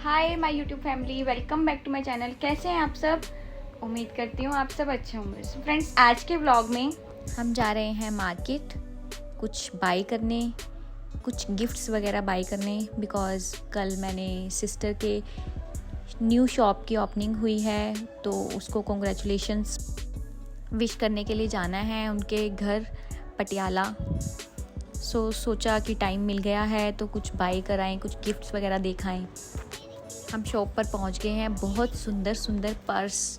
Hi my YouTube family, welcome back to my channel. कैसे हैं आप सब? उम्मीद करती हूँ आप सब अच्छे होंगे। सो फ्रेंड्स, आज के व्लॉग में हम जा रहे हैं मार्केट कुछ बाई करने, कुछ गिफ्ट्स वगैरह बाई करने। बिकॉज़ कल मैंने सिस्टर के न्यू शॉप की ओपनिंग हुई है, तो उसको कॉन्ग्रेचुलेशंस विश करने के लिए जाना है उनके घर पटियाला। सोचा कि टाइम मिल गया है तो कुछ बाई कराएं, कुछ गिफ्ट्स वगैरह दिखाएं। हम शॉप पर पहुंच गए हैं। बहुत सुंदर सुंदर पर्स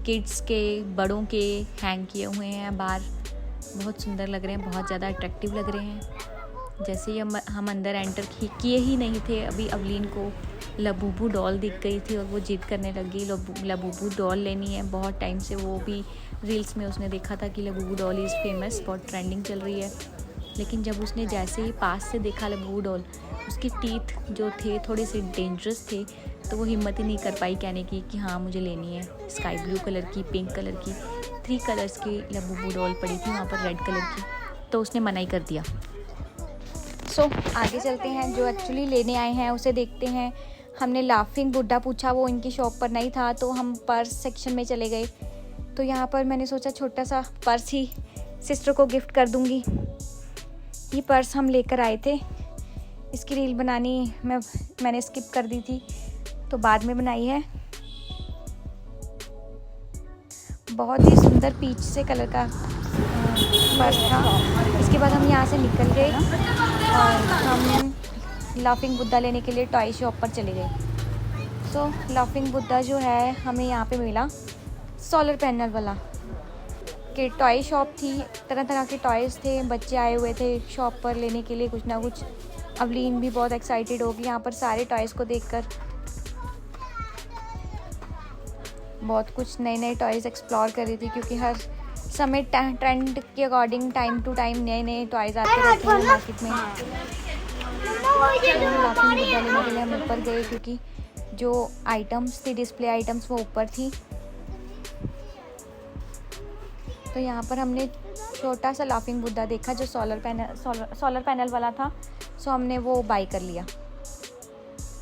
किड्स के, बड़ों के हैंग किए हुए हैं बाहर। बहुत सुंदर लग रहे हैं, बहुत ज़्यादा अट्रैक्टिव लग रहे हैं। जैसे ही हम अंदर एंटर किए ही नहीं थे, अभी अवलीन को लबूबू डॉल दिख गई थी और वो जिद करने लगी लबूबू डॉल लेनी है। बहुत टाइम से वो भी रील्स में उसने देखा था कि लबूबू डॉल इज़ फेमस, बहुत ट्रेंडिंग चल रही है। लेकिन जब उसने जैसे ही पास से देखा लबूबू डॉल, उसके टीथ जो थे थोड़े से डेंजरस थे, तो वो हिम्मत ही नहीं कर पाई कहने की कि हाँ मुझे लेनी है। स्काई ब्लू कलर की, पिंक कलर की, 3 कलर्स की लबूबू डॉल पड़ी थी वहाँ पर, रेड कलर की, तो उसने मना ही कर दिया। सो आगे चलते हैं, जो एक्चुअली लेने आए हैं उसे देखते हैं। हमने लाफिंग बुड्ढा पूछा, वो इनकी शॉप पर नहीं था, तो हम पर्स सेक्शन में चले गए। तो यहाँ पर मैंने सोचा छोटा सा पर्स ही सिस्टर को गिफ्ट कर दूँगी। ये पर्स हम लेकर आए थे। इसकी रील बनानी मैंने स्किप कर दी थी, तो बाद में बनाई है। बहुत ही सुंदर पीच से कलर का पर्स था। इसके बाद हम यहाँ से निकल गए और हम लाफिंग बुद्धा लेने के लिए टॉय शॉप पर चले गए। सो लाफिंग बुद्धा जो है हमें यहाँ पे मिला सोलर पैनल वाला। कि टॉय शॉप थी, तरह तरह के टॉयज़ थे, बच्चे आए हुए थे शॉप पर लेने के लिए कुछ ना कुछ। अवलीन भी बहुत एक्साइटेड होगी यहाँ पर सारे टॉयज़ को देखकर। बहुत कुछ नए नए टॉयज़ एक्सप्लोर कर रही थी, क्योंकि हर समय ट्रेंड के अकॉर्डिंग टाइम टू टाइम नए नए टॉयज़ आते रहते हैं मार्केट में। लाफिंग बुद्धा लेने के लिए हम ऊपर गए, क्योंकि जो आइटम्स थी, डिस्प्ले आइटम्स, वो ऊपर थी। तो यहाँ पर हमने छोटा सा लाफिंग बुद्धा देखा जो सोलर पैनल वाला था। सो हमने वो बाई कर लिया।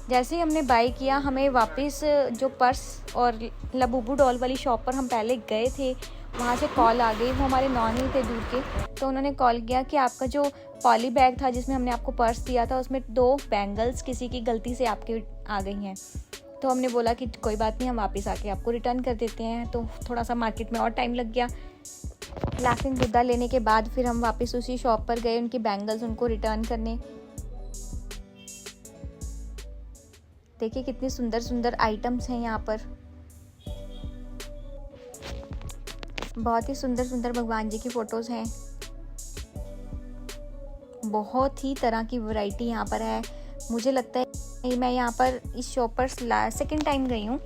जैसे ही हमने बाई किया, हमें वापस जो पर्स और लबूबू डॉल वाली शॉप पर हम पहले गए थे, वहाँ से कॉल आ गई। वो हमारे नॉन ही थे दूर के, तो उन्होंने कॉल किया कि आपका जो पॉली बैग था जिसमें हमने आपको पर्स दिया था, उसमें 2 बैंगल्स किसी की गलती से आपके आ गई हैं। तो हमने बोला कि कोई बात नहीं, हम वापस आके आपको रिटर्न कर देते हैं। तो थोड़ा सा मार्केट में और टाइम लग गया। लाफिंग बुद्धा लेने के बाद फिर हम वापस उसी शॉप पर गए उनकी बैंगल्स उनको रिटर्न करने। देखिए कितनी सुंदर सुंदर आइटम्स हैं यहाँ पर। बहुत ही सुंदर सुंदर भगवान जी की फ़ोटोज़ हैं। बहुत ही तरह की वैरायटी यहाँ पर है। मुझे लगता है मैं यहाँ पर इस शॉप पर सेकंड टाइम गई हूँ।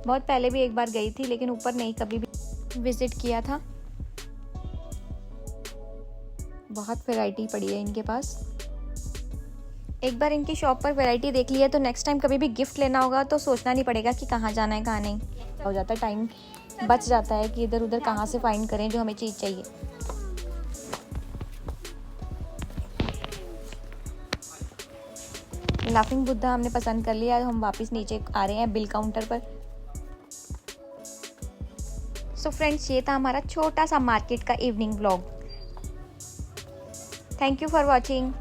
बहुत पहले भी एक बार गई थी, लेकिन ऊपर नहीं कभी भी विज़िट किया था। बहुत वैरायटी पड़ी है इनके पास। एक बार इनकी शॉप पर वैरायटी देख ली है तो नेक्स्ट टाइम कभी भी गिफ्ट लेना होगा तो सोचना नहीं पड़ेगा कि कहाँ जाना है कहाँ नहीं। हो जाता है, टाइम बच जाता है कि इधर उधर कहाँ से फाइंड करें जो हमें चीज़ चाहिए। लाफिंग बुद्धा हमने पसंद कर लिया। हम वापस नीचे आ रहे हैं बिल काउंटर पर। सो फ्रेंड्स, ये था हमारा छोटा सा मार्केट का evening vlog. Thank you for watching.